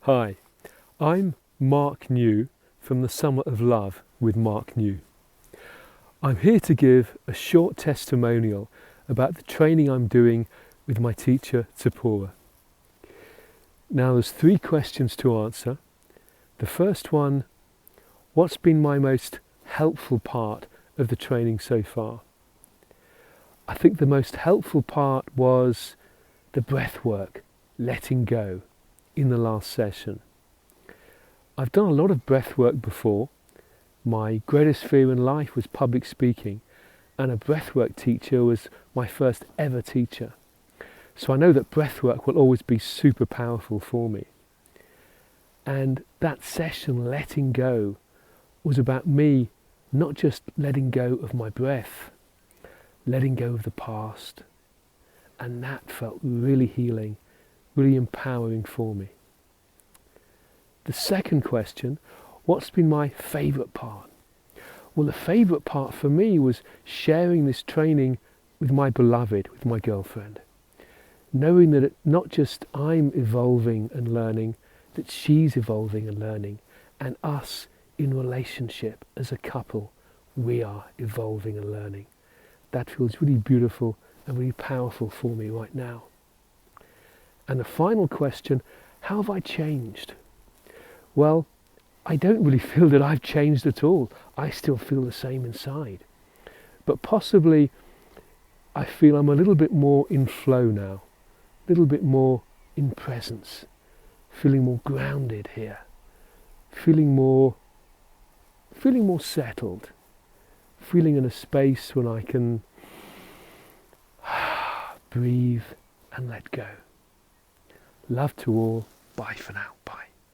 Hi, I'm Mark New from the Summer of Love with Mark New. I'm here to give a short testimonial about the training I'm doing with my teacher, Tzipporah. Now there's 3 questions to answer. The first one, what's been my most helpful part of the training so far? I think the most helpful part was the breath work, letting go, in the last session. I've done a lot of breath work before. My greatest fear in life was public speaking, and a breathwork teacher was my first ever teacher. So I know that breathwork will always be super powerful for me. And that session, letting go, was about me not just letting go of my breath, letting go of the past. And that felt really healing, really empowering for me. The second question, what's been my favourite part? Well, the favourite part for me was sharing this training with my beloved, with my girlfriend. Knowing that not just I'm evolving and learning, that she's evolving and learning, and us in relationship as a couple, we are evolving and learning. That feels really beautiful and really powerful for me right now. And the final question, how have I changed? Well, I don't really feel that I've changed at all. I still feel the same inside. But possibly I feel I'm a little bit more in flow now, a little bit more in presence, feeling more grounded here, feeling more settled, feeling in a space when I can breathe and let go. Love to all. Bye for now.